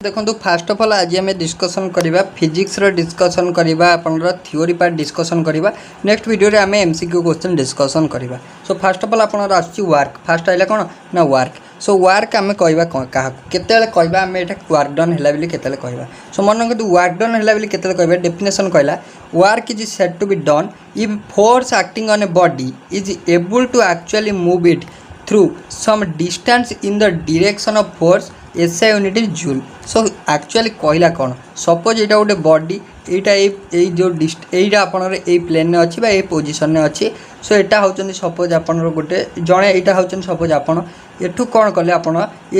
देखो fast of all आज आम डिस्कसन करवा फिजिक्स डिस्कसन करवा आपनर थ्योरी पार्ट डिस्कसन करवा नेक्स्ट वीडियो रे आम एमसीक्यू क्वेश्चन डिस्कसन करवा। सो फास्ट ऑफ ऑल आपनर आसुची वर्क फास्ट आइला कौन ना वर्क। सो वर्क आम कहवा क्या केते कहवा आम एटा वर्क डन है बोली केते कहवा। सो मन कि वर्क डन है बोली केते कहवा डेफिनेशन कहला work is said to be done if force acting on a body is able to actually move it through some distance in the direction of force SI unit is joule. So actually कहला कौन suppose यहाँ गोटे body यहाँ जो यहीटा आपनर ये plane अच्छी ये position अच्छी। सो यहाँ हूँ सपोज आपनर गोटे जड़े यहाँ हूँ सपोज आपड़ एठू कौन कले आप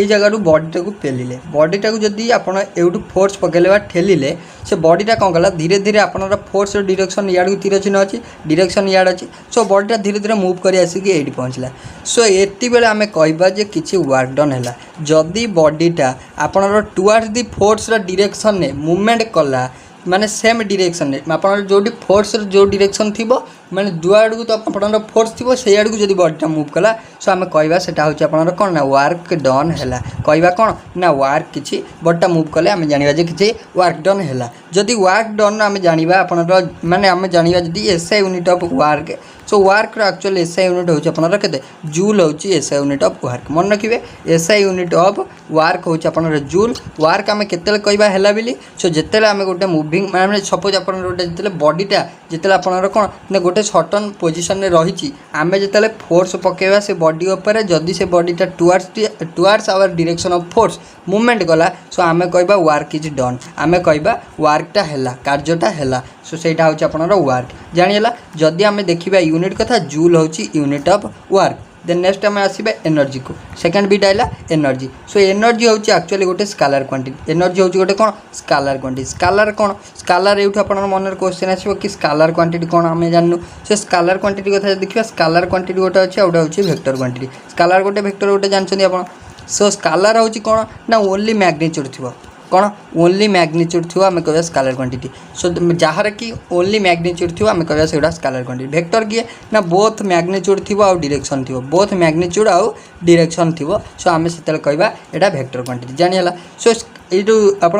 जगह बॉडीटा को पेलिले बॉडीटा को जदि आपड़ एठू फोर्स पकड़े ठेलिले से बॉडीटा कौन कला धीरे धीरे आपनर फोर्स डायरेक्शन याड़ तीर चिन्ह अच्छी डायरेक्शन याड़ अच्छी। सो बॉडीटा धीरे धीरे मूव कर आसिक ये पहुँचला। सो ये बेले आम कहवा जे किसी वर्क डन है जदि बॉडीटा आपनर टुवर्ड्स दी फोर्स डायरेक्शन ने मूवमेंट कला माने सेम डायरेक्शन में आप जो फोर्स जो डायरेक्शन थी माने जुआड़ को तो आप फोर्स थी से आड़ को जब बॉडीटा मूव कला। सो आम कहवा सेटा हूँ आप कौन ना वर्क डन है कहवा कौन ना वर्क किसी बॉडीटा मूव कले आम जाना जे कि वर्क डन है। जदि वर्क डन आम जाना आपनर माने आम जाना जदि SI unit of work. So work actual SI unit होची आपनर केते जूल होची एसआई यूनिट ऑफ वर्क मन रखिए एसआई यूनिट ऑफ वर्क होची आपनर जूल। वर्क आम केते कहवा है बोली। सो जिते आम गोटे मुविंग माने सपोज आप गोटे जिते बॉडीटा जिते आपनर कौन ना गोटे सर्टन पोजिशन में रही आम जिते फोर्स पकेवा से बॉडी उपर जदि से बॉडीटा towards our direction of force movement गला। सो आम कहवा वर्क इज डन आम कहवा वर्कटा है कार्यटा है। सो सेटा हूँ आपनर वर्क जानिला। जदि आम देखा यूनिट कथा जूल होची unit of work. Then next आम आसवा एनर्जी को सेकेंड बीट आइला एनर्जी। सो एनर्जी हूँ एक्चुअली गोटे स्केलर क्वांटिटी एनर्जी हूँ गोटे कौन स्केलर क्वांटिटी स्केलर कौन स्केलर ये आप मन क्वेश्चन आसो कि स्केलर क्वांटिटी कौन आम जानू। से स्केलर क्वांटिटी कथा देखा स्केलर क्वांटिटी गोटे अच्छे गोटे हूँ वेक्टर क्वांटिटी स्केलर गोटे वेक्टर गोटे जानते आप। सो स्केलर हूँ कौन ना ओनली मैग्नीट्यूड थी कौन ओनली मैग्नीट्यूड थी आम कह स्केलर क्वांटिटी। सो जार कि ओनली मैग्नीट्यूड थी आम कह स्केलर क्वांटिटी। वेक्टर किए ना बोथ मैग्नीट्यूड थी आउ डायरेक्शन थी बोथ मैग्नीट्यूड आउ डायरेक्शन थी। सो आम से कहवा यहाँ वेक्टर क्वांटिटी जानिला। सो ये जो आप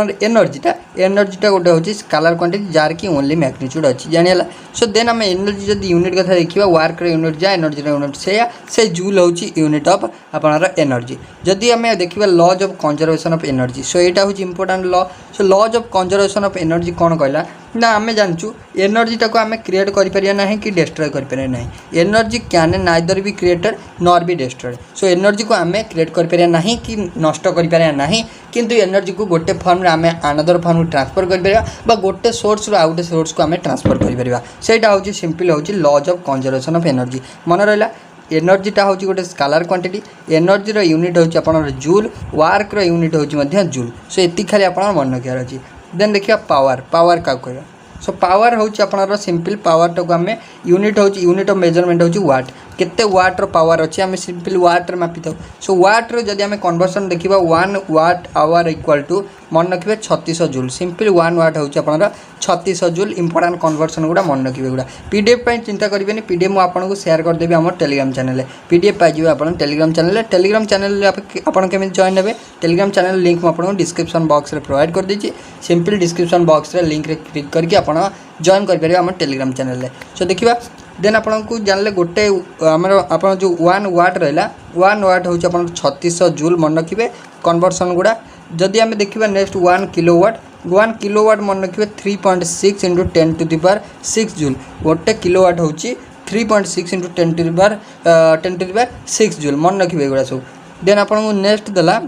एनर्जीटा गोटे हूँ स्केलर क्वांटिटी जार कि ओनली मैग्नीट्यूड अच्छी जानिला। सो देन आम एनर्जी जब यूनिट कथा देखा वर्क यूनिट जा एनर्जी यूनिट से जूल हूँ यूनिट ऑफ आपनर एनर्जी। जदि आम देखा laws of conservation of energy. So यहाँ हूँ important law. So laws of conservation of energy कौन कहला ना आम जानचु एनर्जीटा को आम क्रिएट करें कि डिस्ट्रॉय करें ना energy can neither be created nor be destroyed. So energy को आम क्रिएट करें ना कि नष्ट करें ना किंतु एनर्जी को गोटे फॉर्म आम अनदर फॉर्म ट्रांसफर कर गोटे सोर्स रु आउटे सोर्स को आम ट्रांसफर करा हूँ सिंपल हूँ laws of conservation of energy मन रहा। एनर्जीटा हूँ गोटे स्केलर क्वांटिटी एनर्जी यूनिट हूँ आपनर जूल वर्क यूनिट हूँ जूल। सो ये खाली आप मन रखार अच्छी। देन देखिए पावर पावर क्या कहवा। सो पावर हूँ आपनर सिंपल पावर टाक आम यूनिट हूँ यूनिट ऑफ मेजरमेंट हूँ वाट केते वाट पावर अच्छी आम सिंपल वाट मापी था। सो वाट जदि आम कन्वर्सन देखा 1 वाट आवर इक्वाल टू मन रखिए 3600 जूल सिंपल 1 वाट हूँ आपनर 3600 जूल इंपोर्टाट कन्वर्सन गुड़ा मन रखिए गुड़ा। पीडीएफ चिंता करेंगे पीडीएफ मुझे शेयर करदेवी आम टेलीग्राम चैनल पीडीएफ पाइबे आप टेलीग्राम चैनल आप जॉइन हे टेलीग्राम चैनल लिंक मुझे डिस्क्रिप्शन बॉक्स में प्रोवाइड कर देती सिंपल डिस्क्रिप्शन बॉक्स रे लिंक रे क्लिक करके आप जॉइन करेंगे आम टेलीग्राम चैनल। सो देखा देन आपको जानले गोटे आमर आप जो 1 वाट रहा 1 वाट हूँ आप 3600 जूल मन रखिए कन्वर्सन गुड़ा। जदि आम देखा नेक्स्ट 1 किलोवाट मन रखिए 3.6 into 10 to the power 6 joule गोटे किलोवाट हूँ 3.6 into 10 to the power 6 joule मन रखिए एगुड़ा सब। देन आपको नेक्स्ट देला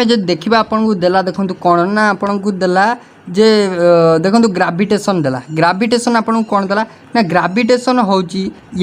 जो देखा आपको देला देखो कौन ना आपको देला जे देखो ग्राविटेशन देला ग्राविटेशन आपको कौन देला ना ग्राविटेशन हूँ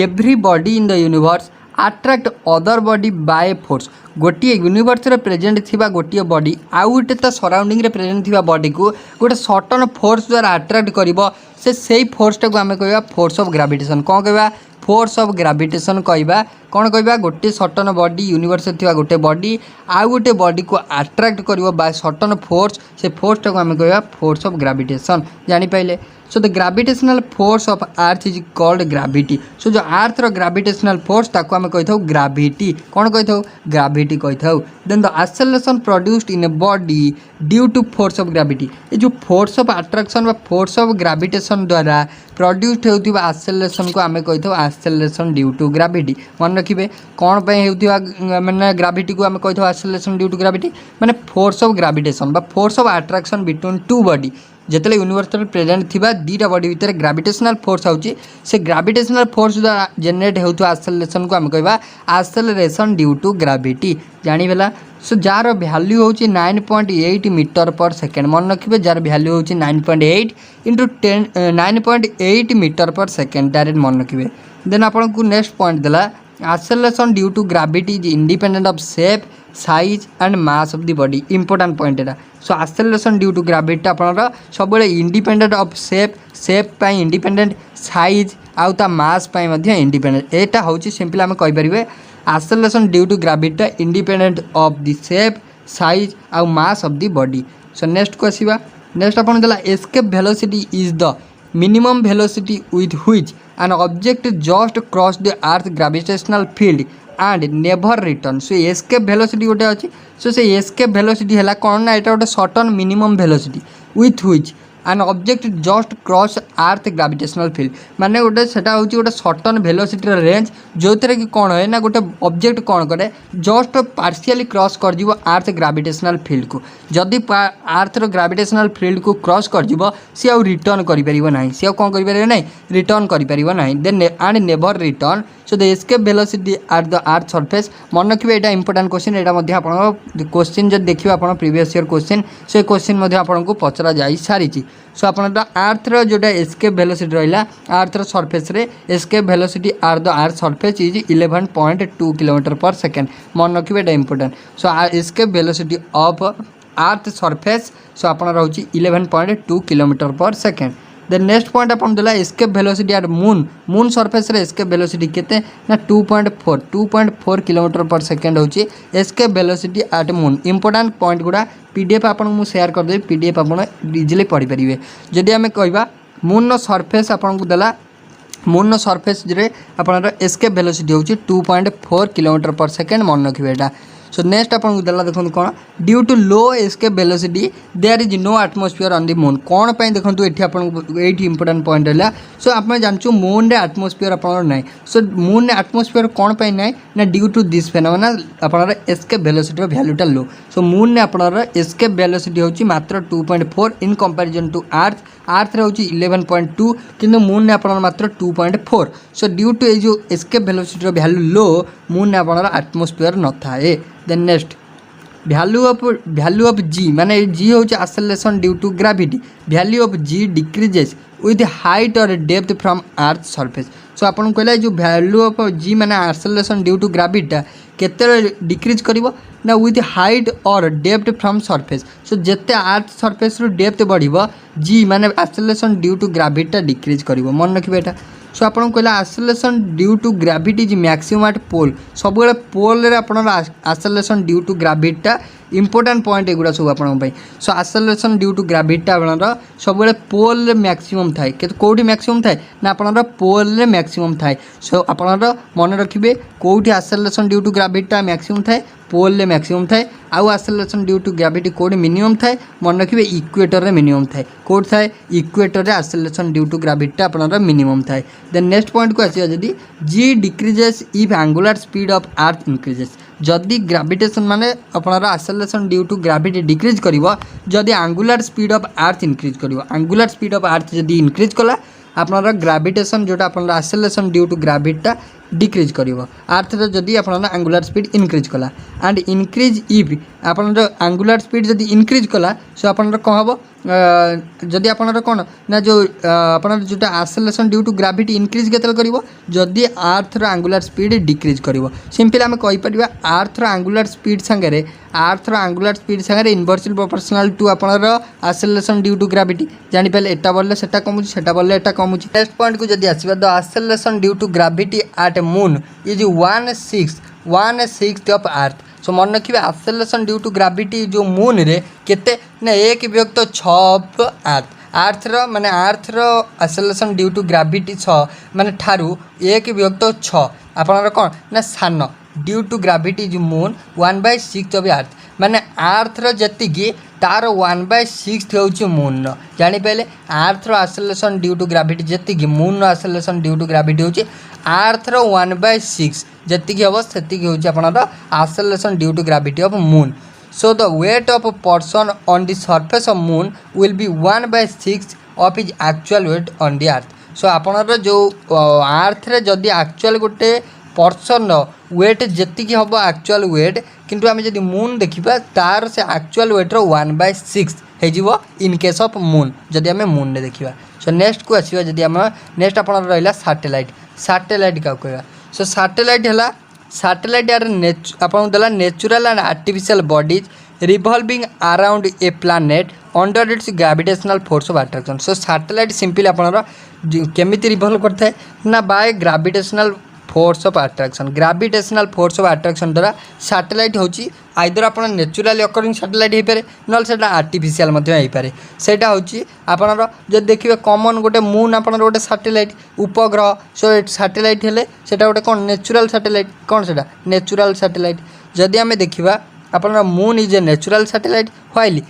every body in the universe attract other body by force. गोटे यूनिवर्स रे प्रेजेंट थिबा गोटे बॉडी आउ गोटे ता सराउंडिंग रे प्रेजेंट थिबा बॉडी को गोटे सर्टन फोर्स द्वारा अट्रैक्ट करिवो से फोर्सटा को आम कहवा फोर्स ऑफ ग्राविटेशन कौन कहवा फोर्स ऑफ ग्राविटेशन कहवा कौन कहवा गोटे सर्टन बॉडी यूनिवर्स थिबा गोटे बॉडी आउ गोटे बॉडी को अट्रैक्ट करिवो बाय सर्टन फोर्स से फोर्सटा को आम कहवा फोर्स ऑफ ग्राविटेशन जानी पाइले। So the gravitational force of earth is called gravity. So जो अर्थ रो ग्रेविटेशनल फोर्स ताको आम कही था ग्रेविटी कौन कही था ग्रेविटी कही था। Then the acceleration produced in a body due to force of gravity ये जो फोर्स ऑफ अट्रैक्शन व फोर्स ऑफ ग्रेविटेशन द्वारा प्रोड्यूस्ड होता एक्सेलरेशन को आम कही था एक्सेलरेशन ड्यू टू ग्रेविटी। मन रखिए कौन पे होता माने ग्रेविटी को आम कही था एक्सेलरेशन ड्यू टू ग्रेविटी माने फोर्स ऑफ ग्रेविटेशन बा force of attraction between two body जिते यूनिवर्सल प्रेजेंट थिबा दीटा बॉडी भितर ग्रेविटेशनल फोर्स आउची से ग्रेविटेशनल फोर्स द्वारा जनरेट होता एक्सेलरेशन को आम कहवा एक्सेलरेशन ड्यू टू ग्रेविटी जानीला। सो जार वैल्यू हूँ 9.8 मीटर पर सेकेंड मन रखिए जार वैल्यू हूँ 9.8 into 9.8 metre per second direct मन रखिए। देन आपको नेक्स्ट पॉइंट देला acceleration due to gravity is independent of shape size and mass of the body important point एटा। So acceleration due to gravity आपनर सब independent of shape पाई independent size आउ ता मास पाई मध्य इंडिपेंडेंट एटा होची सिंपल आम कहि परिबे acceleration due to gravity independent of the shape size आउ mass of the body. So next को आसीबा नेक्स्ट आपन देला escape velocity is the minimum velocity with which an object just cross the earth gravitational field and never return। So escape velocity गोटे अच्छी सो से escape velocity है कौन ना यहाँ गोटे certain minimum velocity with which an object just cross earth gravitational field माने गोटे सेटा होची गोटे सर्टन वेलोसिटी रेंज जो थे कि कौन है ना गोटे ऑब्जेक्ट कौन करे जस्ट पार्शियली क्रॉस कर जीवो अर्थ ग्रेविटेशनल फील्ड को जदि अर्थ रो ग्रेविटेशनल फील्ड को क्रॉस कर जीवो सी आउ रिटर्न करि परिबो नाही सी आउ कोन करि परिबो नाही रिटर्न करि परिबो नाही then and never return. So the escape velocity at the earth surface मन रखिए एटा इंपोर्टेंट क्वेश्चन एटा मध्ये आपण क्वेश्चन जब देखिए आपण प्रीवियस ईयर क्वेश्चन से क्वेश्चन मध्ये आपण को पचरा जाई सारी। सो आपण अर्थ रो जोटा एस्केप वेलोसिटी रहिला अर्थ रो सरफेस रे escape velocity at the earth surface is 11.2 kilometre per second मन रखिए एटा important. So escape velocity of earth surface so आपण रहउची 11.2 kilometre per second. Then next point अपन देला escape velocity at moon surface रे एस्केप वेलोसिटी केते ना 2.4 किलोमीटर पर सेकेंड होची escape velocity at moon. Important point गुडा पीडीएफ आपन मु शेयर कर दे पीडीएफ आपन इजीली पढ़ी परिबे। जदि हमें कहबा मून सरफेस आपन को देला मून सरफेस रे आपन एस्केप वेलोसिटी होची 2.4 किलोमीटर पर सेकेंड मन रखिबे एटा। सो नेक्स्ट आपको देला देखो कौन due to low escape velocity there is no atmosphere on the moon कौन पे देखो ये आपको ये इंपोर्टेंट पॉइंट है। सो आप जानचु मून रे एटमॉस्फेयर आपन ना सो मून रे एटमॉस्फेयर कौन पे ना ना ड्यू टू दिस फेनोमेना आपन एस्केप वेलोसिटी वैल्यूटा लो। सो मून ने आपन एस्केप वेलोसिटी होची मात्र 2.4 इन कंपैरिजन टू अर्थ रे होची 11.2 किंतु मून ने आपन मात्र 2.4। सो ड्यू टू ए जो escape velocity value low moon ने आपन एटमॉस्फेयर न थाए। Then next value of g माने जी होची acceleration due to gravity value of g decreases with height और depth from earth surface. So आपन कहला जो वैल्यू ऑफ जी माने एक्सेलरेशन ड्यू टू ग्रेविटी केते डिक्रीज करिवो ना विथ हाइट और डेप्थ फ्रॉम सरफेस। सो जेते अर्थ सरफेस रो डेप्थ बढ़िवो जी माने acceleration due to gravity decrease करिवो मन रखिबे एटा। सो आपन कहला acceleration due to gravity is maximum at pole सब पोल रे आपन acceleration due to gravity important point एगुड़ा सब आप। So acceleration due to gravity आपन सब पोल रे मैक्सिमम थाए कोठी मैक्सिमम थाए ना आपन पोल रे मैक्सिमम थाए। सो आपन मन रखिए कोठी acceleration due to gravity maximum थाए पोल रे मैक्सिमम थाए आउ एक्सेलरेशन ड्यू टू ग्रेविटी कोठी मिनिमम थाए मन रखिए इक्वेटर रे मिनिमम थाए कोठी थाए इक्वेटर रे एक्सेलरेशन ड्यू टू ग्रेविटी आपन मिनिमम थाए। देन नेक्स्ट पॉइंट को आसीबा जदी g decreases if angular speed of earth increases जदि ग्रेविटेशन माने अपन acceleration due to gravity decrease करिवो जदि angular speed of earth increase करिवो एंगुलर स्पीड ऑफ अर्थ जदि इंक्रीज कला आपनर ग्रेविटेशन जोटा अपन acceleration due to gravity decrease करिवो अर्थ रे जदि अपन एंगुलर स्पीड इंक्रीज कला and increase if upon angular speed जदि इंक्रीज कला सो अपन कौन हम जदि आपन कौन ना जो अपन जोटा acceleration due to gravity increase केतल करिवो जदि अर्थ रो एंगुलर स्पीड डिक्रीज करिवो सिंपल आम कहि परिबा अर्थ रो एंगुलर स्पीड संगे अर्थ रो एंगुलर स्पीड संगे इनवर्सली प्रोपोर्शनल टू अपन एक्सेलरेशन ड्यू टू ग्रेविटी जानि पले एटा बोलले सेटा कमुची सेटा बोलले एटा कमुची। नेक्स्ट पॉइंट को जदि आसीबा the acceleration due to gravity at moon is 1/6 of earth. So मन रखिए एक्सेलरेशन ड्यू टू ग्रेविटी जो मून रे केते ना 1/6 ऑफ अर्थ आर्थर माने आर्थर एक्सेलरेशन ड्यू टू ग्राविटी 6 माने ठारू 1 विभक्त 6 आपनर कोन ना सान due to gravity is moon 1/6 of earth माने आर्थर जतिकी तार 1/6 होउची मून जानि पहले आर्थर एक्सेलरेशन ड्यू टू ग्राविटी जतिकी moon acceleration due to gravity होउची आर्थर 1/6 जतिकी हबो सेतिकी होउची आपनर acceleration due to gravity of moon so the weight of a person on the surface of moon will be 1/6 of his actual weight on the earth so आपनर जो अर्थ रे जदि एक्चुअल गोटे पर्सन वेट जेतिकी हम एक्चुअल वेट किंतु आम जब moon देखा तार से एक्चुअल वेट रो 1/6 हो इन केस ऑफ मून जदि आम मून ने देखा सो नेक्स्ट को आसवा जदि आम नेक्स्ट आप रहा सैटेलाइट सैटेलाइट क्या कहवा सो सैटेलाइट है सैटेलाइट यार आपको देला natural and artificial bodies revolving around a planet under its gravitational force of attraction so satellite simply आपनर केमिति रिवॉल्व करता है ना by gravitational force of attraction gravitational force of attraction द्वारा सैटेलाइट होची आइदर आप नेचुरल अकरिंग सैटेलाइट हो पारे ना से आर्टिफिशियल हो पारे सेटा होची आपनर जब देखिए कॉमन गोटे मून आपनर गोटे सैटेलाइट उपग्रह सो सैटेलाइट हेले सेटा गोटे कौन नेचुरल सैटेलाइट कौन सेटा नेचुरल सैटेलाइट जदि आम देखा आपनर moon is a natural satellite while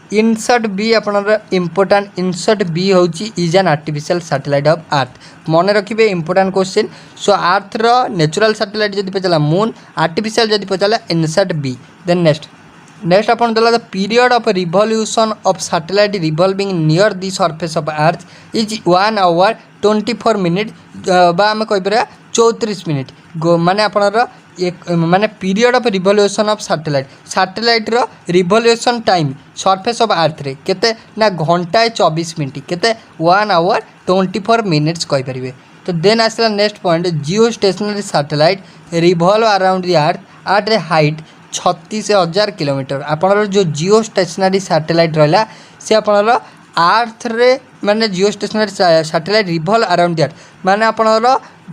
INSAT B आपनर इम्पोर्टाट इनसर्ट बी होची is an artificial satellite of earth मन रखिए इंपोर्टाट क्वेश्चन सो अर्थ रो नेचुरल सैटेलाइट जब पचाला मून आर्टिफिशियल जब पचाला इनसर्ट बी देन नेक्स्ट अपन देला the period of revolution of satellite revolving near the surface of earth is 1 hour 24 minute बा आम कह 34 मिनिट माने आपनर एक माने period of revolution of satellite रो revolution time surface of earth रे केते ना घंटाए 24 मिनिट केते 1 आवर 24 मिनिट्स कहि परिबे तो देन आसला next point geostationary satellite revolve around the earth at a height 36,000 kilometre आपनर जो जियो स्टेशनरी सैटेलाइट रहा से आपनर अर्थ रे माने जियो stationery satellite revolve around the earth माने आपनर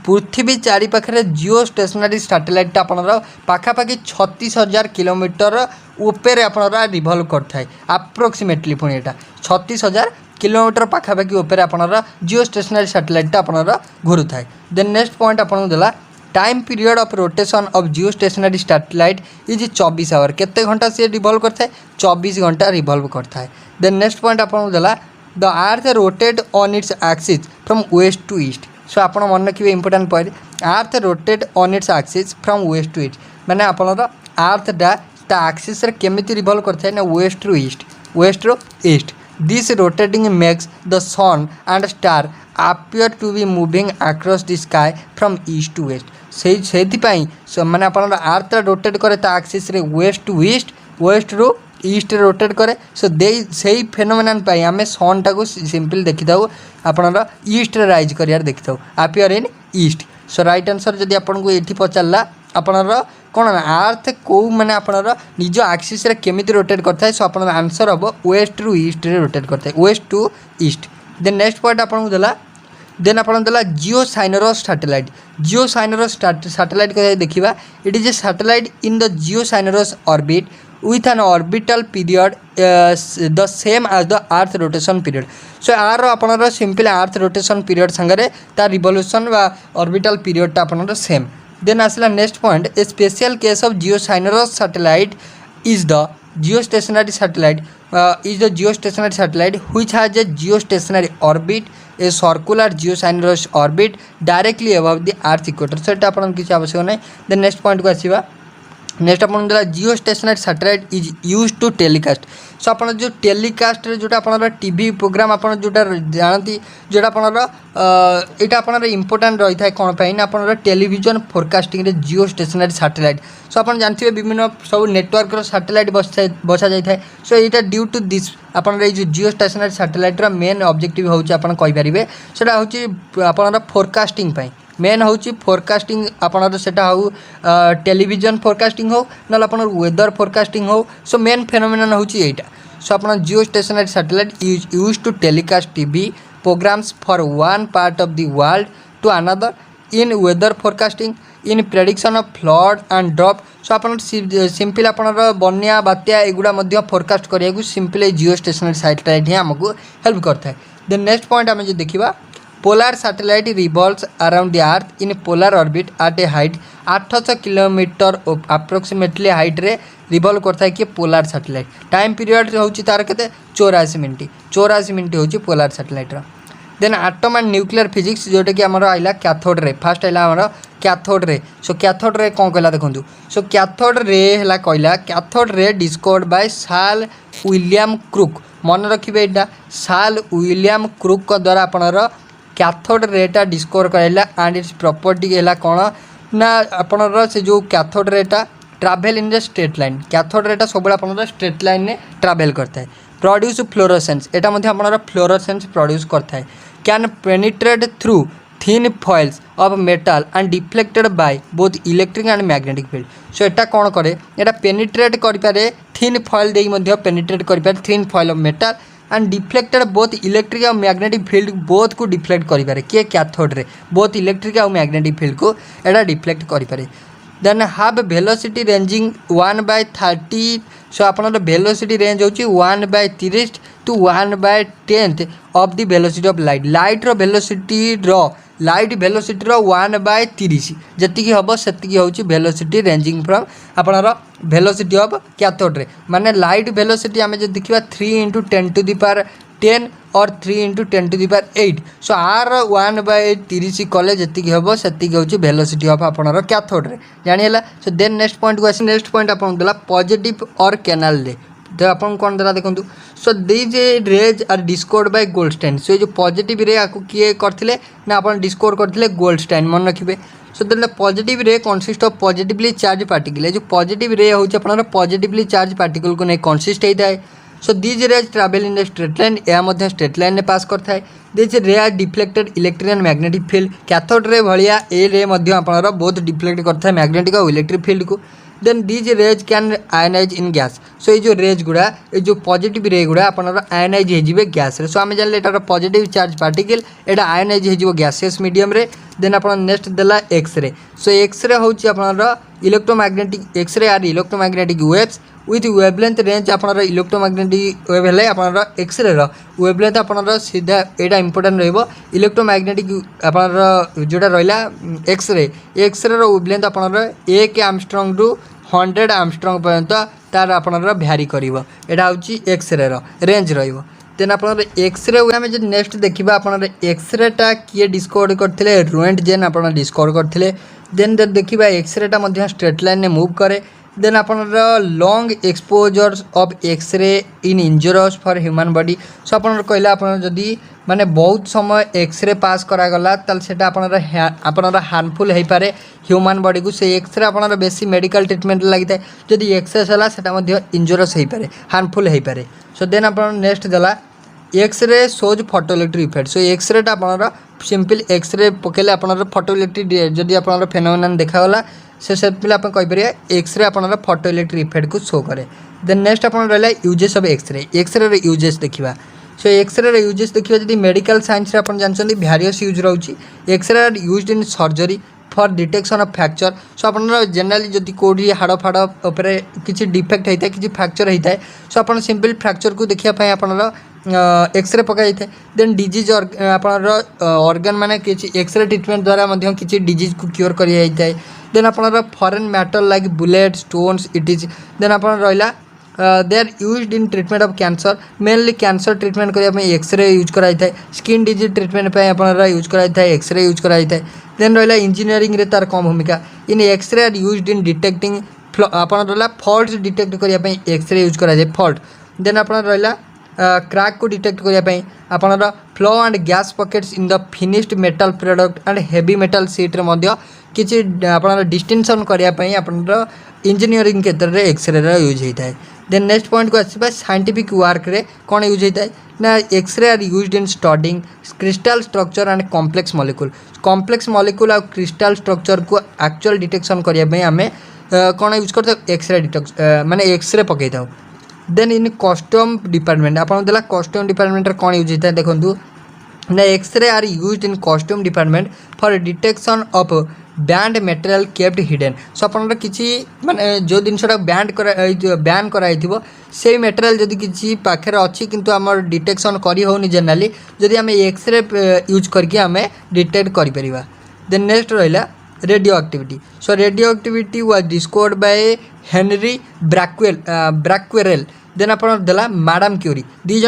पृथ्वी चारि पाखे जियो स्टेशनरी सैटेलाइट आपनर पाखापाखि 36,000 किलोमीटर ऊपर आपनर रिवॉल्व करता है अप्रोक्सीमेटली पुणी एटा 36,000 किलोमीटर पाखापाखि ऊपर आपनर जियो स्टेशनरी सैटेलाइट आपनर घूरू थाए देन नेक्स्ट पॉइंट आपन देला time period of rotation of geostationary satellite is 24 hour केते घंटा से रिवॉल्व करता है 24 घंटा रिवॉल्व करता है देन नेक्स्ट पॉइंट आपन देला the earth rotate on its axis from west to east so आप मन रखिए important point earth rotate on its axis from west to east माने आपनर अर्थटा ता एक्सिस रे केमिति रिवॉल्व करता है ना west to east this rotating makes the sun and star appear to be moving across the sky from east to west से माने अपन अर्थ रोटेट करे ता एक्सिस रे वेस्ट टू रू ईस्ट रोटेट करे सो दे से फेनोमेनन पाई आम सन टाको सिंपल देखी था आपनर ईस्ट राइज कर देखी था appear in east so right answer जदि आपन को एठी पचारला आपनर कौन अर्थ कौ माने आपनर निज एक्सिस रे केमिति रोटेट करता है सो आपनर आंसर हम वेस्ट टू ईस्ट रे रोटेट करता है west to east then next point आपन देला देन आपन देला जियो साइनरस सैटेलाइट को देखिबा it is a satellite in the geosynchronous orbit with an orbital period the same as the earth rotation period so आर आपनर सिंपल अर्थ रोटेशन पीरियड संगे तार रिवोल्यूशन व ऑर्बिटल पीरियड आपनर सेम देन आसला next point a special case of geosynchronous satellite is the geostationary satellite is the geostationary satellite which has a geostationary orbit a circular geosynchronous orbit directly above the earth equator so एटा आपन किछ आवश्यक नै then next point को आसीबा next अपन देला geostationary satellite is use to telecast so अपन जो टेलीकास्ट रे जोटा अपन टीवी प्रोग्राम अपन जोटा जानती जोटा अपन एटा अपन इंपोर्टेंट रही था कोन पई ना अपन टेलीविजन फोरकास्टिंग रे जियो स्टेशनरी सैटेलाइट सो अपन जानथिबे विभिन्न सब नेटवर्क रो सैटेलाइट बसा जाय था सो एटा ड्यू टू दिस अपन रे जो जियो स्टेशनरी सैटेलाइट रो मेन ऑब्जेक्टिव होउछ अपन कहि परिबे सेटा होउछ अपन फोरकास्टिंग पई मेन होउची फोरकास्टिंग आपनर सेटा हो टेलीविजन फोरकास्टिंग हो ना अपन वेदर फोरकास्टिंग हो सो मेन फेनोमेनन होउची एटा सो अपन geostationary satellite is use to telecast TV programmes for one part of the world to another in weather forecasting in prediction of flood and drop so आप simple आप बन्या बात्या एगुड़ा forecast करा simple geostationary satellite ही आमको help करता है। देन नेक्स्ट पॉइंट आम जो देखा polar satellite revolves around the earth in polar orbit at a height 800 kilometre approximately height रे रिवॉल्व करता है कि पोलार सैटेलाइट टाइम पीरियड होची तार केते 84 मिनट होची polar satellite. Then atom and nuclear physics जोटा कि आमर आइला कैथोड रे फर्स्ट आइला आमर कैथोड रे सो कैथोड रे कौन कहला देखो सो कैथोड रे है कहला कैथोड रे डिस्कवर्ड बाय साल विलियम क्रुक मन रखिए यहाँ साल विलियम क्रुक द्वारा आपणर कैथोड रेटा डिस्कवर कराइला एंड इट्स प्रॉपर्टी है कौन ना आपणर से जो कैथोड रेटा travel in the straight line cathode रेटा सब आपणर स्ट्रेट लाइन में ट्रैवल करता है प्रोड्यूस फ्लोरोसेंस एटा मध्य आपणर फ्लोरोसेंस प्रोड्यूस करता है can penetrate through thin foils of metal and deflected by both electric and magnetic field so एटा कौन करे एटा पेनिट्रेट करिपारे थिन फॉइल देई मध्य पेनिट्रेट करिपारे thin foil of metal and deflected both electric और मैग्नेटिक फील्ड बोथ को डिफ्लेक्ट करिपारे किए कैथोड रे बोथ इलेक्ट्रिक और मैग्नेटिक फील्ड को एटा डिफ्लेक्ट करिपारे। Then have velocity ranging 1/30 so आपनर वेलोसिटी रेंज होची 1/30 to 1/10 of the velocity of light light रो वेलोसिटी रो लाइट वेलोसिटी रो 1/30 जति हम से हूँ वेलोसिटी रेंजिंग फ्रॉम आपनर वेलोसिटी ऑफ कैथोड रे माने लाइट वेलोसिटी आम जो देखा 3 × 10⁻10 और 3 × 10⁸ सो आर 1/30 कले जी हम से हूँ वेलोसिटी ऑफ आपनर कैथोड रे जानीला। सो देन नेक्स्ट पॉइंट को आस नेक्स्ट पॉइंट आपन देला पॉजिटिव और कैनाल रे तो आप कौन देला देखो so these rays are discovered by Goldstein so जो पॉजिटिव रे आपको किए करथिले ना अपन डिस्कवर करथिले गोल्डस्टाइन मन रखिए। सो then positive ray consist of positively charge particle जो पॉजिटिव रे होची अपन पॉजिटिवली चार्ज पार्टिकल को नहीं कनसिस्ट होता है। सो these raise travel in the straight line या मध्य स्ट्रेट लाइन में पास करता है। These ray are deflected electric and magnetic field cathode ray भाया ए रे मध्य आपनर बहुत डिफ्लेक्ट करता है मैग्नेटिक और इलेक्ट्रिक फील्ड को। Then these rays can ionize in gas so ये जो रेज गुड़ा ये जो पॉजिटिव रे गुड़ा आपनर आयनाइज हो गैस रे सो आम जान एटार पॉजिटिव चार्ज पार्टिकल एटा आयनाइज हो गैसियस मीडियम रे। देन आप नेक्स्ट देला एक्सरे सो एक्सरे होची आपनर electromagnetic X-ray are electromagnetic waves with wavelength range आपनर इलेक्ट्रोमैग्नेटिक वेव है आपनर एक्सरे रो वेवलेंथ आपनर सीधा एटा इंपोर्टेंट रहइबो इलेक्ट्रोमैग्नेटिक आपनर जोटा रहिला एक्सरे रो वेवलेंथ आपनर 1 एंगस्ट्रॉम रु 100 एंगस्ट्रॉम पर्यंत तार आपनर भ्यारी करिवो एटा होची एक्सरे रो रेंज रहिबो। देन आपनर एक्सरे आम जो नेक्स्ट देखा आपनर एक्सरेटा किए डिस्कवर करथिले रोएंटजेन आपन डिस्कवर करथिले। देन देखा एक्सरेटा मध्य स्ट्रेट लाइन में मूव करे। देन आपनर long exposures of X-ray in injurious for human body so आपनर कहला आपन जदी माने बहुत समय एक्सरे पास करागला ताल सेटा आपनर हार्मफुल हो पारे ह्यूमन बॉडी को से एक्सरे आपनर बेसी मेडिकल ट्रीटमेंट लगी था जदि एक्सेस है सेटा मध्य इंजुरियस हो पारे हार्मफुल हो पारे। सो देन आपन नेक्स्ट देला X-ray shows photoelectric effect so एक्सरेटा आपनर सिंपल एक्सरे पकेले आपनर फोटोइलेक्ट्रिक जदि आपनर फेनोमेनन देखागला से सिंपल आप कहीपर एक्सरे आपनर फोटोइलेक्ट्रिक इफेक्ट को शो करे। देन नेक्स्ट आपन रहा यूजेस ऑफ एक्सरे यूजेस देखा सो एक्सरे यूजेस देखा जब मेडिकल साइंस आप जानते भेरियस यूज रोचे X-ray are used in surgery for detection of fracture so आप जनरली जब कौटी हाड़ फाड़ उपर किसी डिफेक्ट होता है किसी फ्रैक्चर होता है सो आप सिंपल फ्रैक्चर को देखापी आपनर एक्सरे पकाई था। देन डिजीज आपनर ऑर्गन माने किसी एक्सरे ट्रीटमेंट द्वारा किसी डिजीज को क्योर कर देन आपनर foreign matter like bullet stones it is then आप रहा they are used in treatment of cancer mainly cancer treatment करने एक्सरे यूज कराई था। स्किन डिजीज ट्रीटमेंट आपनर यूज कराई था एक्सरे यूज कराई था। देन रहा इंजीनियरिंग रे तार कम भूमिका in X-ray are used in detecting आपन रहा फॉल्ट डिटेक्ट करने एक्सरे यूज कराई फॉल्ट। देन आप रहा क्रैक को डिटेक्ट करने आपनर flow and gas pockets in the finished metal product and heavy metal sheet रे किसी आपनर डिस्टिंक्शन करने आपनर इंजीनियरिंग क्षेत्र में एक्सरे यूज होता है। देन नेक्स्ट पॉइंट को आसपा साइंटिफिक वर्क रे कौन यूज होता है ना X-ray are used in studying crystal structure and complex molecule और क्रिस्टल स्ट्रक्चर को एक्चुअल डिटेक्शन करने आम कौन यूज करते एक्सरे डिटेक्शन माने एक्सरे पकई था। देन इन कस्टम डिपार्टमेंट आप कस्टम डिपार्टमेंट कौन यूज होता है देखो ना X-ray are used in custom department for detection of banned material kept hidden so आपन किसी माने जो जिनसटा बैन कराई से मटेरियल जदि किसी पाखे अच्छी किंतु आम डिटेक्शन करी होनी जनरली जदि आम एक्सरे यूज करके आम डिटेक्ट करें। देन नेक्स्ट रहा radioactivity so radioactivity was discovered by Henri Becquerel then आपन देला मैडम क्यूरी दी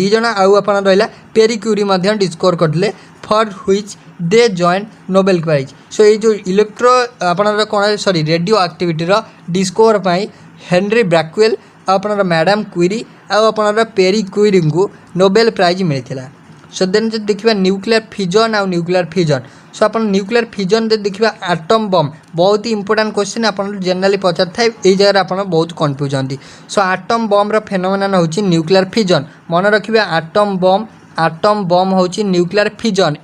जन आउ आपन रहा पेरी क्यूरी डिस्कवर करते for which they join Nobel prize so ये जो इलेक्ट्रो आपन कौन sorry radioactivity discover Henri Becquerel आपन मैडम क्यूरी आपन पेरी क्यूरी को नोबेल प्राइज मिलता। सो देन जब देखा न्यूक्लियर फिजन आउ न्यूक्लियर फिजन सो आप न्यूक्लियर फिजन देखा आटम बम बहुत ही इंपोर्टेंट क्वेश्चन आप जनरली पचार था ये जगह आप बहुत कन्फ्यूज होती। सो आटम बम फेनोमेनन होची न्यूक्लियर फिजन मन रखिए आटम बम होची न्यूक्लियर फिजन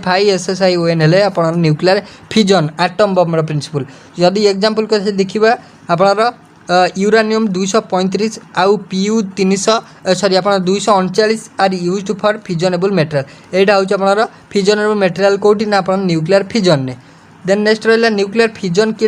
FISSION हेले आप nuclear fission atom bomb principle जदि एग्जांपल को देखा आप यूरानियम 235 आउ PU 300 सॉरी आप 239 are used for fissionable material यहाँ हूँ आप फिजनेबल मटेरियल कौटी ना आप न्यूक्लियर फिजन ने। देन नेक्स्ट रहा न्यूक्लियर फिजन के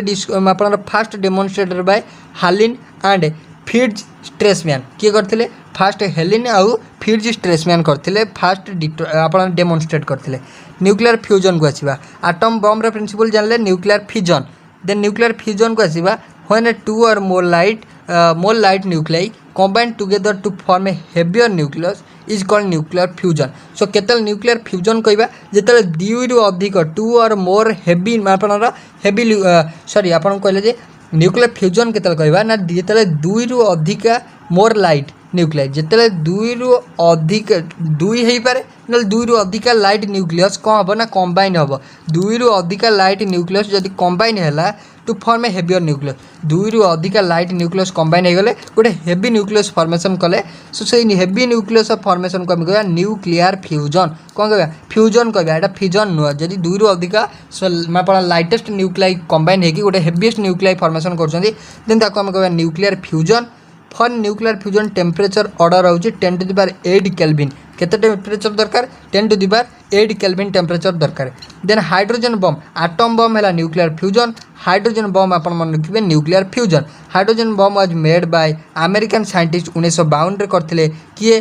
आप first demonstrator by Hahn and Fritz Strassmann किए करते फास्ट हेलिन आउ फिट्ज स्ट्रेसमैन करते फास्ट आप डेमोन्स्ट्रेट करते। न्यूक्लियर फ्यूजन को आसवा आटम बम प्रिंसिपल जानले nuclear fission then nuclear fission को आसवा when two or more light nuclei combine together to form a heavier nucleus is called nuclear fusion। so केतल nuclear fusion कहबा जेतले दुई रु अधिक टू और मोर हेवी आपनर हेवी सॉरी आपन कहले जे न्यूक्लियर फ्यूजन केतल कहबा ना जेतले दुई रु अधिक मोर लाइट न्यूक्लियस जेतले दुई रु अधिक दुई हो पारे ना दुई रु अधिक लाइट न्यूक्लियस कौन हम ना कंबाइन हम दुई रु अधिक लाइट न्यूक्लियस जदि कंबाइन है to form a heavier nucleus दुई रु अधिक लाइट न्यूक्लियस कंबाइन हो गले गोटे हेवी न्यूक्लियस फॉर्मेशन कले सो से हेवी न्यूक्लियस फॉर्मेशन को आम कह न्यूक्लियर फ्यूजन कौन कह फ्यूजन कह एटा फिजन नुह जदि दुई रु अधिक लाइटेस्ट न्यूक्लियाई कंबाइन होगी गोटे हेवीएस्ट न्यूक्लियाई फॉर्मेशन कर देन ताको आम कह nuclear fusion. For nuclear fusion temperature order होची 10 to the power 8 केल्विन केते टेम्परेचर दरकार 10 to the power 8 Kelvin temperature दरकार। Then hydrogen bomb atom bomb है न्यूक्लियर फ्यूजन हाइड्रोजन बम आप मन रखिए nuclear fusion. Hydrogen bomb was made by American scientist 1952 करते किए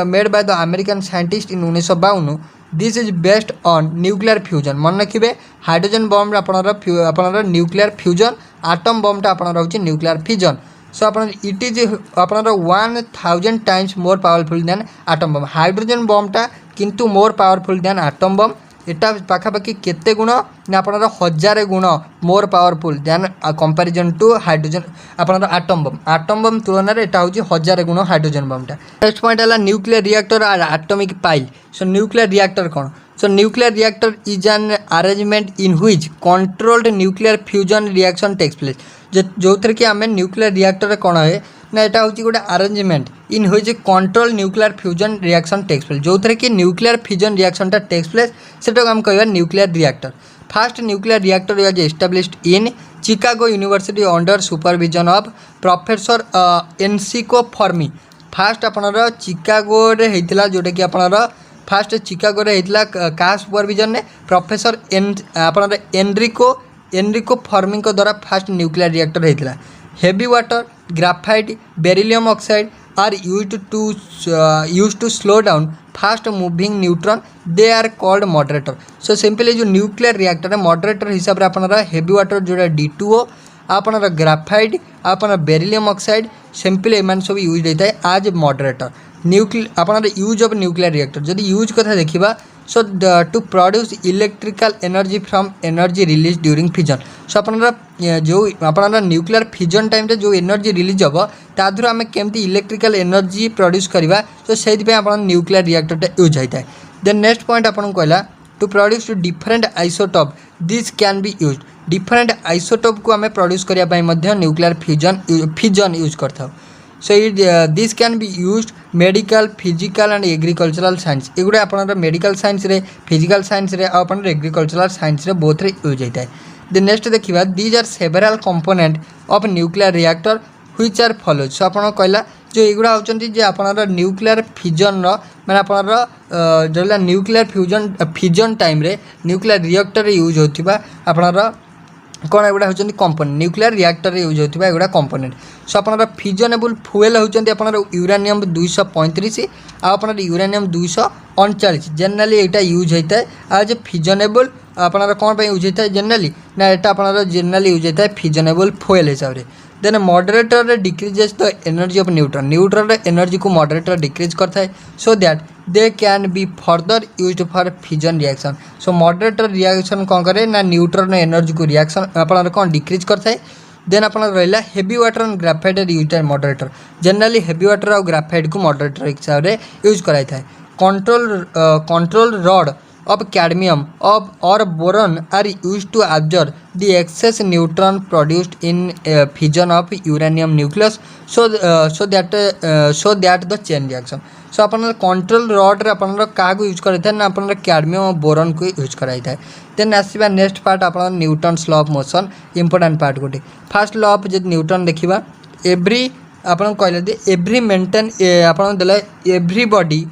made by the American scientist in 1952 this is based on nuclear fusion मन रखिए hydrogen bomb आपनर nuclear fusion atom बमटा आपन रोचे न्यूक्लियर फ्यूजन। सो आप इट इज आपनर 1000 times more powerful than atom bomb hydrogen बमटा किंतु more powerful than atom bomb एटा पाखापाखि केते गुण ना आपनर 1000 गुण more powerful than comparison to hydrogen आपनर आटम बम तुलन में एटा होची 1000 गुण हाइड्रोजन बमटा। नेक्स्ट पॉइंट है न्यूक्लियर रिएक्टर और atomic pile. So nuclear reactor कौन so nuclear reactor is an arrangement in which controlled nuclear fusion reaction takes place जो थे कि आम न्यूक्लियर रिएक्टर कौन है ना यहाँ हूँ गोटे arrangement in which control nuclear fusion reaction takes place जो थे कि न्यूक्लियर फ्यूजन रिएक्शनटा टेक्स प्लेस से आम कह nuclear reactor. First nuclear reactor was established in Chicago university under supervision of professor Enrico Fermi. First आपनर चिकागो रे होता जोटा कि आपनर फास्ट चिकागो रे होता क्या सुपरविजन ने प्रोफेसर आपनर एनरिको फर्मी द्वारा फास्ट न्यूक्लियर रिएक्टर होता। Heavy water graphite beryllium oxide are used to slow down fast moving neutron they are called moderator. So simply जो न्यूक्लियर रिएक्टर है मॉडरेटर हिसाब से आपनर हेवी वाटर जोड़ा D2O आपनर ग्राफाइट आपनर बेरिलियम ऑक्साइड सिंपली एम सब यूज होता है आज मॉडरेटर आपनर यूज ऑफ न्यूक्लियर रिएक्टर जदि यूज कथा देखा so to produce electrical energy from energy release during fission. So आपनर जो आपनर न्यूक्लियर फिजन टाइम जो एनर्जी रिलीज हम तादर आम केमती इलेक्ट्रिकल एनर्जी प्रोड्यूस करवा सो से न्यूक्लियर रिएक्टरटा यूज होता है। देन नेक्स्ट पॉइंट आपन कहला to produce different isotope this can be use different isotope को आम प्रोड्यूस करने न्यूक्लियर फिजन यूज करता। So this can be used medical physical and agricultural science एगुड़ा आप मेडिकल साइंस रे फिजिकल साइंस रे आप एग्रीकल्चरल साइंस रे बोथ रे यूज होता है। देन नेक्स्ट देखिए these are several component of nuclear reactor which are follows. So आप कहला जो एगुड़ा होचंती जे आपनर न्यूक्लियर फिजन मैंने आपणर जो न्यूक्लियर फिजन टाइम रे न्यूक्लियर रिएक्टर यूज होता आपणर कौन एगुड़ा होती कंपोनेंट न्यूक्लियर रिएक्टर यूज होता एगुड़ा कंपोनेंट सो आप फिजनेबल फुएल होती यूरानियम 235 आपन यूरानियम 239 जेनराली यहाँ यूज होता है आज फिजनेबल आपन कौन पर यूज होता है जेनराली ना यहाँ आप जेनराली यूज होता है फिजनेबल फुएल हिसाब से then moderator decreases the energy of neutron neutron energy को मॉडरेटर डिक्रीज करता है so that they can be further used for fission reaction so moderator reaction कौन करे ना न्यूट्रॉन एनर्जी को रिएक्शन आप कौन डिक्रीज करता है देन आप रहा heavy water and graphite use है मॉडरेटर जनरली हेवी वाटर और ग्राफाइट को मॉडरेटर हिसाब से यूज कराई था control rod of cadmium or boron are used to absorb the excess neutron produced in fission of uranium nucleus so that the chain reaction सो आप control rod रे अपन क्या use कराई ना अपन कैडमियम और बोरन को यूज कराई था देन आसवा नेक्स्ट पार्ट आप Newton's law of motion important part गोटे फास्ट लॉ ऑफ जो न्यूटन देखा एव्री आप कहले एव्री मेंटेन आप एव्रीबॉडी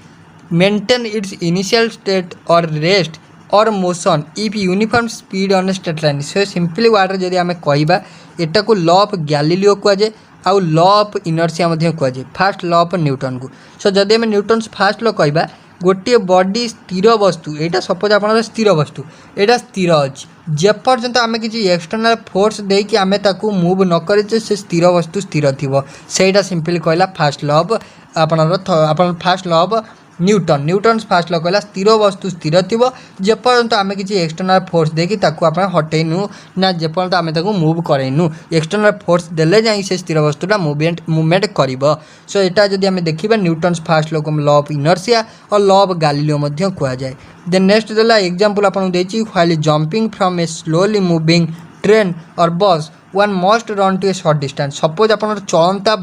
maintain its initial state or rest or motion if uniform speed on a straight line so simply water जदि आम कहवा एटा को लॉ ऑफ गैलीलियो कहुए आउ लॉ ऑफ इनर्सिया कहुए फास्ट लॉ ऑफ न्यूटन को सो जदि आम न्यूटन्स फास्ट लॉ कहवा गोटे बॉडी स्थिर वस्तु यहाँ सपोज आप स्थिर वस्तु यहाँ स्थिर अच्छी जेपर्यंत आम किसी एक्सटर्नाल फोर्स देकी आम ताकू मूव न करे से स्थिर वस्तु स्थिर थी सहीटा सिंपली कहला फास्ट लॉ ऑफ आप fast law of Newton's first law कहला स्थिर वस्तु स्थिर थी जेपर्यंत आम किसी एक्सटर्नाल फोर्स देकी आप हटेनु ना जेपर्यंत आम मूव करेनु एक्सटर्नाल फोर्स देले जाई से स्थिर वस्तुटा मूवमेंट कर सो यहाँ जब आम देखा न्यूटन्स फास्ट लॉ को लॉ ऑफ इनर्सिया और लॉ ऑफ गैलीलियो कहुए देन नेक्स्ट देला एग्जांपल आपन देछि while jumping from a slowly moving train और bus one must run to a short distance suppose आप चलता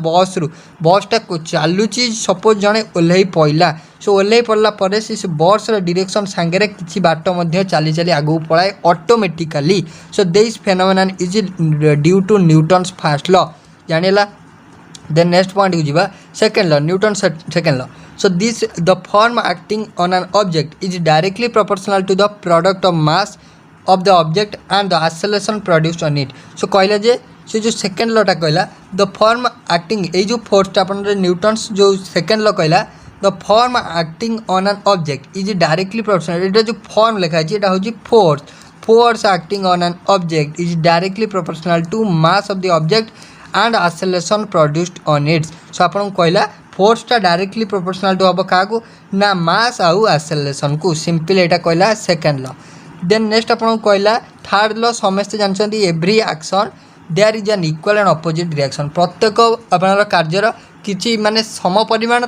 बसटा चलुची सपोज जड़े ओह्ल पड़ा सो ओह्ल पड़ला से बस डायरेक्शन सांगे किसी बाट चली चली आगू पलाए automatically so this phenomenon is due to Newton's first law जानिला देन नेक्स्ट पॉइंट को जीवा second law Newton second law so this the form acting on an object is directly proportional to the product of mass of the object and the acceleration produced on it so कहला जे से जो second law टा कहला the form acting ए जो force अपन Newton's जो second law कहला the form acting on an object is directly proportional एटा जो फॉर्म लिखा है एटा होची force acting on an object is directly proportional to mass of the object and acceleration produced on its so आपन कहला फोर्सटा directly proportional to हम क्या ना मास आउ एक्सेलरेशन को सिंपल यहाँ कहला सेकेंड लॉ देन नेक्स्ट आपको कहला थर्ड लॉ समस्ते जानते every action there is an equal and opposite reaction प्रत्येक आपनर कार्यर किसी माने सम परिमाण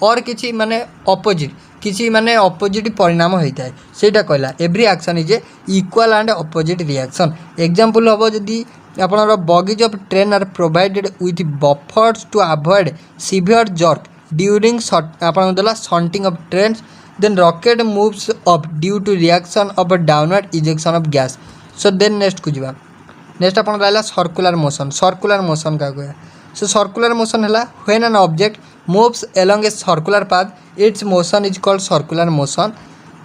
और किसी माने अपोजिट किसी माने अपोजिट परिणाम होता है सेटा कहला every action is a equal and opposite reaction example हम जदि आपनर baggage of train are provided with buffers to avoid severe jerk during आपन देला shunting of trains then rocket moves up due to reaction of downward ejection of gas so then next को जीवा next आपन रहला circular motion का कहया so circular motion है when an object moves along a circular path it's motion is called circular motion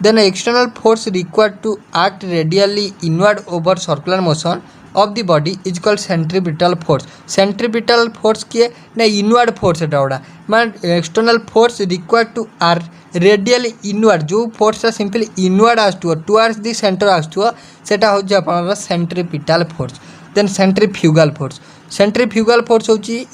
then external force required to act radially inward over circular motion of the body is called centripetal force किए ना inward force एटा गोटा मैं external force required to are radial inward जो फोर्सटा simply inward आसुव towards the centre आसुव सेटा होची आपनर centripetal force then centrifugal force होची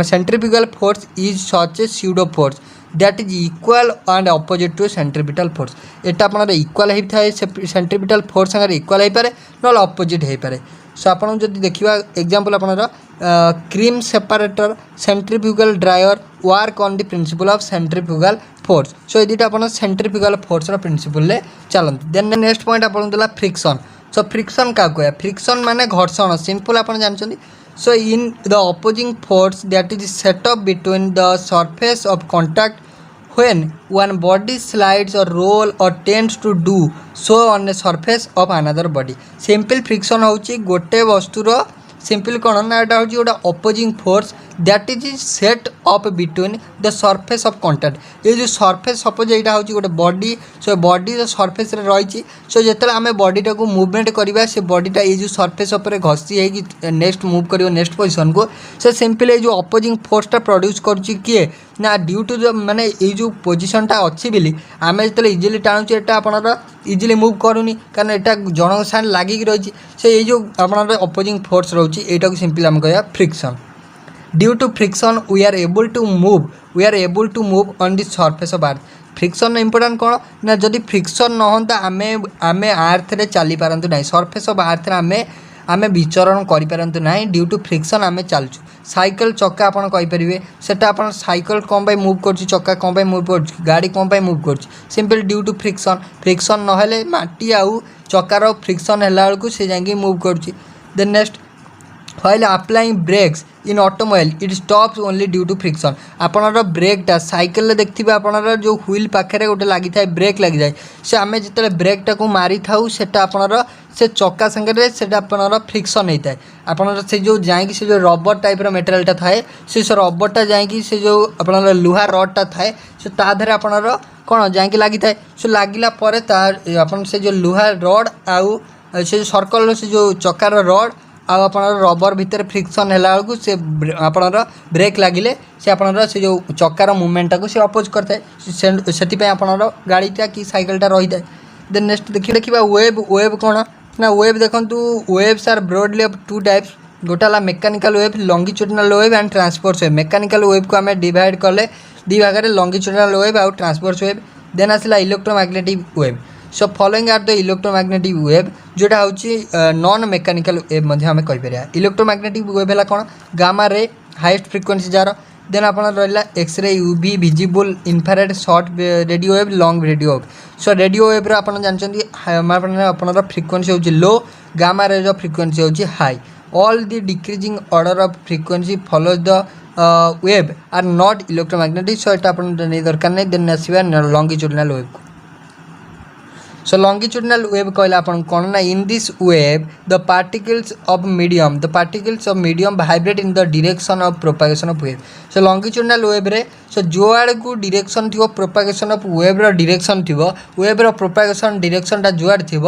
centrifugal force is such a pseudo force that is equal and opposite to centripetal force Etah आपनर equal होता है सेंट्रीपिटल फोर्स संगे इक्वल हो पारे ना अपोजिट हो पारे सो आपन जब देखा एग्जांपल आपनर cream separator centrifugal dryer work on the principle of centrifugal force so ये दुटा अपन सेंट्रीफ्यूगल फोर्स प्रिंसिपल चलते देन नेक्स्ट पॉइंट आपन देला फ्रिक्शन सो फ्रिक्शन क्या कह फ्रिक्शन माने घर्षण सिंपल आपन जानछन्ती so in the opposing force that is set up between the surface of contact when one body slides or roll or tends to do so on a surface of another body simple friction होची गोटे वस्तुर simple कौन ना यहाँ हूँ गोटे opposing force that is set up between the surface of contact. ये जो surface suppose यहाँ हूँ गोटे बॉडी, सो बॉडी सरफेस रही, सो जो आम बॉडीटा को मुवमेंट करवा से बॉडीटा ये जो सरफेस उपर घसी है नेक्स्ट मूव कर नेक्स्ट पोजिशन को, से सिंपल जो अपोजिंग फोर्सटा प्रोड्यूस किए ना ड्यू टू द माने ये जो पोजिशनटा अच्छी बोली आम जो इजिली टाणुचे यहाँ आपंकर इजिली मुव करूनी कारण यहाँ जन साथ लगिक रही से ये जो आपंकर अपोजिंग फोर्स रोचे यहाँ को सिंपली आम कह friction. Due to friction we are able to move on the surface of earth. Friction important कौन ना जदि फ्रिक्शन न होता आम अर्थ रे चली पारंतु ना सरफेस ऑफ अर्थ आम विचरण करें ना ड्यू टू फ्रिक्शन आम चलचु। साइकिल चक्का आपन कहींपर सेटा आप साइकिल कौन मूव कर चक्का कौन मूव कर गाड़ी कौन मूव कर सिंपल ड्यू टू फ्रिक्शन ना माटी आउ चक्कार फ्रिक्शन है बेलू से जाकि मूव कर। Then next while applying brakes in automobile it stops only due to friction. आपनर ब्रेकटा साइकेल देखिए आपनर जो व्हील पाखे गोटे लगी था ब्रेक लगी जाए से आम जो ब्रेकटा को मारी था आपनर से चक्का संगे से आपनर फ्रिक्शन होता है। आपनर से जो जाकि से जो रबर टाइप मेटेरियलटा थाए से रबरटा जाकि से जो आपनर लुहा रडटा थाए से ताधर आपनर कौन जाकि लगी था से लगिला आपन से जो लुहा रड आउ से सर्कल से जो चक्कार रड आप रबर भितर फ्रिक्शन है बेलू से आपणर ब्रेक लगिले से आपणर से जो चक्कार मुवमेंटा को अपोज करता है से आपणर गाड़ीटा कि साइकिलटा रही है। देन नेक्स्ट देखा वेब कौन ना वेब देखूँ waves are broadly of two types गोटा है mechanical wave longitudinal wave and transverse wave. Mechanical wave को आम डिवाइड कले दी भाग में लॉन्गिट्यूडिनल वेब आउ ट्रांसवर्स वेब। देन आसला electromagnetic wave. So following are the electromagnetic wave जोटा हूँ नॉन मेकानिकल वेब आम कहीपर। इलेक्ट्रोमैग्नेटिक वेब है कौन gamma ray highest frequency jar. Then आप रहा X-ray UV visible infrared short radio wave long radio wave. So radio wave आप जानते आपनर फ्रिक्वेंसी हूँ लो गामा रे फ्रिक्वेंसी हूँ high. All the decreasing order of frequency follows the wave are not electromagnetic. So यहाँ आप दरकार नहीं। Then आसवा longitudinal web को। सो लॉन्गिट्यूडिनल वेब कहला अपन कौन ना in this wave the particles of medium vibrate in the direction of propagation of wave. So longitudinal wave रे सो जो आड़ को डायरेक्शन थी प्रोपागेशन ऑफ वेब रो डायरेक्शन थी वेब रो प्रोपागेशन डायरेक्शनटा जुआड़ थी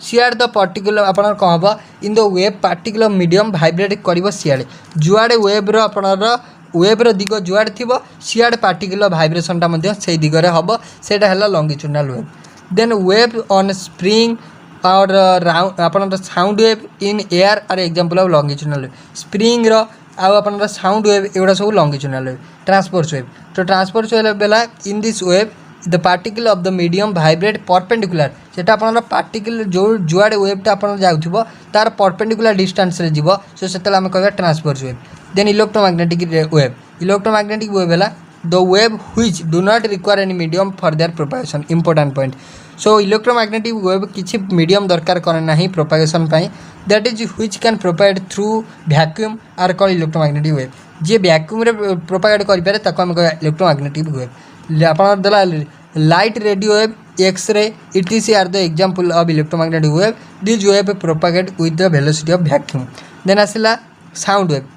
सियाड़ द पर्टिकुलर आपन कौन हम in the wave particular medium vibrate कर सियाड़े जुआड़े वेब रो आपनर वेब रो दिग जुआड़ थी सियाड़ पार्टिकुलर वाइब्रेशनटा से दिगरे हम से longitudinal wave. Then wave on spring और आपन sound wave in air are example of longitudinal wave. Spring आप साउंड वेब एगुड़ा सब लॉन्गिट्यूडिनल वेब। ट्रांसवर्स वेब तो ट्रांसवर्स वेब है in this wave the particle of the medium vibrate perpendicular से आप particle जो जुआड़े वेबटा आप जाऊँ तार परपेंडिकुलर डिस्टेंस रे जीव सो से आम कह transverse wave. Then electromagnetic wave है the wave which do not require any medium for their propagation. Important point. So electromagnetic wave किसी मीडियम दरकार करे ना propagation that is which can propagate through vacuum are called electromagnetic wave. जी vacuum रे propagate करें ताको हम कह इलेक्ट्रोमैग्नेटिक वेब। आप देला light radio wave x ray ETC are the example of electromagnetic wave. This wave propagate with the velocity of vacuum. Then आसला sound wave.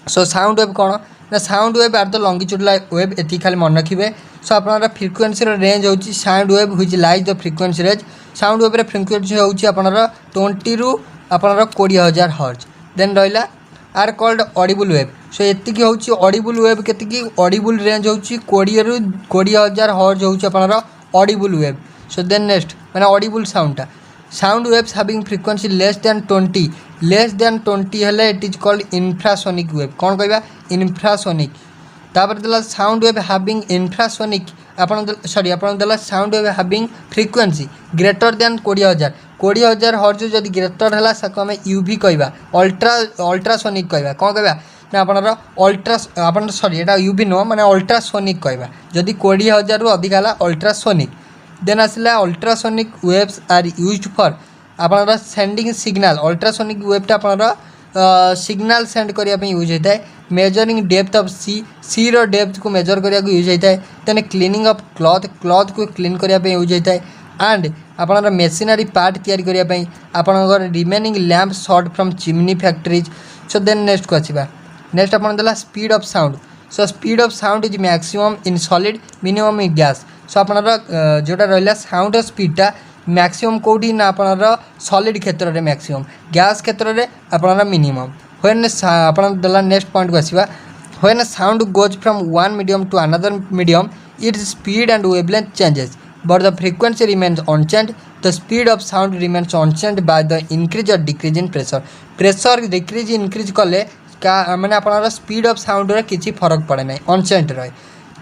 So sound wave कौन ना sound wave are the longitudinal wave एति खाली मन रखिए। So आप frequency range होची sound wave which lies the frequency range. Sound wave frequency होची आपनर 20 रु आपनर 20,000 हर्ट्ज। देन रहिला are called audible wave. So एतिकी होची ऑडिबल वेब केतिकी ऑडिबल रेंज होची 20 रु 20,000 हर्ट्ज होची आपनर audible wave. So then next माने ऑडिबल साउंडटा sound waves having frequency less than 20 हेले it is called infrasonic wave. कौन कहबा इंफ्रासोनिक। तापर देला साउंड वेब हैविंग इंफ्रासोनिक आपन देला sound web having frequency greater than 20,000 hertz जदि ग्रेटर है साको आम यूवी कहबा अल्ट्रासोनिक कहबा। कौन कहबा ना आपनर आपन एटा यूवी नो माने अल्ट्रासोनिक कहबा जदि 20,000 रु अधिक है अल्ट्रासोनिक। देन आसला ultrasonic waves are used for आपनर सेंडिंग सिग्नल। अल्ट्रासोनिक वेबटा आपनर सिग्नल सेंड करने यूज होता है। मेजरिंग डेप्थ ऑफ सी रो डेप्थ को मेजर करने यूज होता है। देन क्लीनिंग ऑफ क्लॉथ को क्लीन करने यूज होता है। एंड आपनर मेसिनरी पार्ट तैयारी करने आपनर remaining lamp short from chimney factories. So then next को आसवा नेक्स्ट अपन देला speed of sound so speed of sound is maximum in solid minimum in gas so आपनर जोटा रहा साउंड स्पीडटा मैक्सिमम कौटी ना आपनर सॉलिड क्षेत्र में मैक्सिमम गैस क्षेत्र में आपनर मिनिमम व्हेन आपन देला नेक्स्ट पॉइंट को आसीबा when sound goes from one medium to another medium its speed and wavelength changes but the frequency remains unchanged. The speed of sound remains unchanged by the increase or decrease in pressure. Pressure decrease increase कले का मैंने अपना speed of sound रे किसी फरक पड़े ना unchange रहे.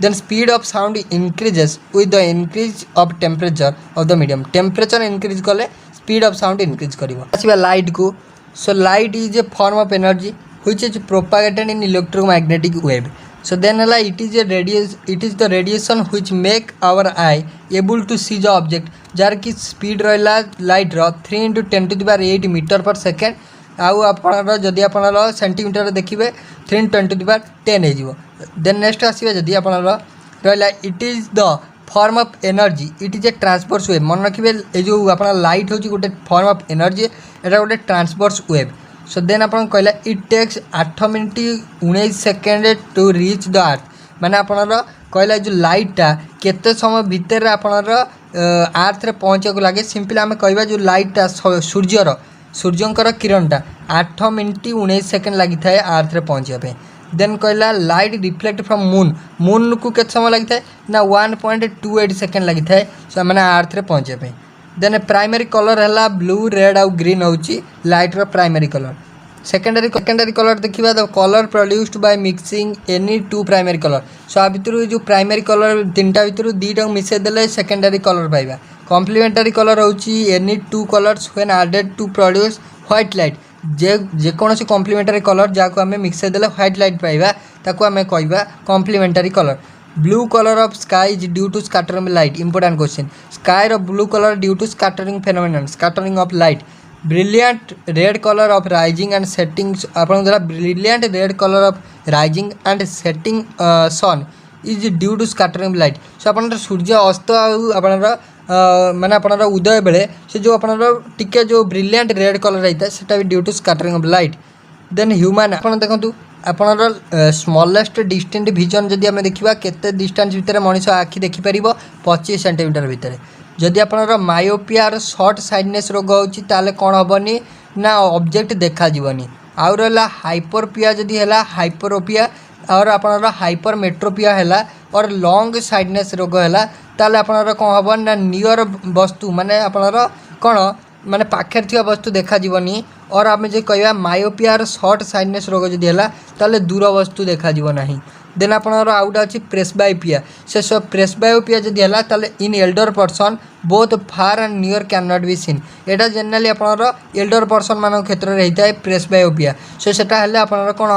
Then speed of sound increases with the increase of temperature of the medium. Temperature increase कले speed of sound increase करिवो. आसीबा लाइट को. So light is a form of energy which is propagated in electromagnetic wave. So then it is the radiation which make our eye able to see the object jar की speed रहा light रो 3 × 10⁸ metre per second आउ आपनर जदि आपनर centimetre देखिए 3 × 10 हो. Then next आसवे जदि आपनर रहा it is the form of energy it is A transverse wave मन रखिए ये जो आप लाइट हूँ गोटे फॉर्म ऑफ एनर्जी एटा गोटे ट्रांसवर्स वेव. सो देन आप कहला it takes 8 minute 19 second to reach the earth माने आपनर कहला जो लाइटा केते समय भितर आपनर अर्थ रे पहुँचा को लगे सिंपली आम कहवा जो लाइटा सूर्यंकर किरणटा 8 मिनट 19 सेकेंड लगी थाए अर्थ रे पहुँचापे. देन कहला लाइट रिफ्लेक्ट फ्रॉम मून को केते समय लगी थाए ना 1.28 सेकेंड लगी थाए मैंने अर्थ रे पहुँचापे. देन प्राइमरी कलर है ब्लू रेड आउ ग्रीन होची लाइट रो प्राइमरी कलर. सेकेंडरी कलर देखिबा the colour produced by mixing any two primary colour. So आ भितर जो प्राइमरी कलर तीनटा भितर दुईटा मिसई देले सेकेंडरी कलर पाइबा. कॉम्प्लीमेंटरी कलर होची any two colours when added to produce white light जे कौन सी कॉम्प्लीमेंटरी कलर जहाँ आम मिक्सई देले व्हाइट लाइट पाइबा ताको आम कहवा complementary colour. Blue colour of sky is due to scattering light. Important question sky रो blue colour due to scattering phenomenon scattering of light. Brilliant red colour of rising and setting आपन द्वारा brilliant red colour of rising and setting sun is due to scattering light. So अपन सूर्य अस्त आपन माने अपन उदय बेले से जो अपन टिके जो ब्रिलियंट रेड कलर रहता है सेटा भी due to scattering of light. Then human आपन देखंतु आपनर स्मॉलेस्ट डिस्टेंट विजन जदि आम देखा केते डिस्टेंस भितर मनीष आखि देखिपर 25 सेंटीमीटर भितर. जदि आपनर मायोपिया शॉर्ट साइडनेस रोग होची ताले कौन हेनी ना ऑब्जेक्ट देखा जीवनी. आउ रहा हाइपरपिया जदि है हाइपरोपिया और आपनर हाइपरमेट्रोपिया है और लॉन्ग साइडनेस रोग है ताले आपनर कौन हम ना नियर वस्तु माने आपनर कौन माने पाखेर थिया वस्तु देखा जीवनी. और आम जो कह मायोपियार शॉर्ट साइडनेस रोग जदि है ताले दूर वस्तु देखा जीव नहीं. देन आपनर आउ गोटे अच्छी प्रेसबायोपिया से सब प्रेसबायोपिया जदि है ताले in elder person both far and near can not be seen. एटा जनरली आपनर एल्डर पर्सन मान क्षेत्र में होता है प्रेसबायोपिया. सो सेटा हेले आपनर कौन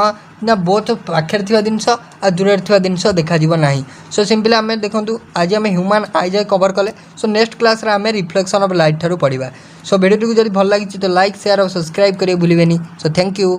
ना बोथ पाखेर थिया जिनस आ दूर थिया जिनस देखा जीव नहीं. सो सिंपली आम देखूँ आज आम ह्यूमन आई जाए कवर कले. सो नेक्स्ट क्लास रे आम रिफ्लेक्शन ऑफ लाइट ठारू पढ़ा. सो वीडियो जब भल लगी तो लाइक शेयर और सब्सक्राइब करें भूलें. So thank you.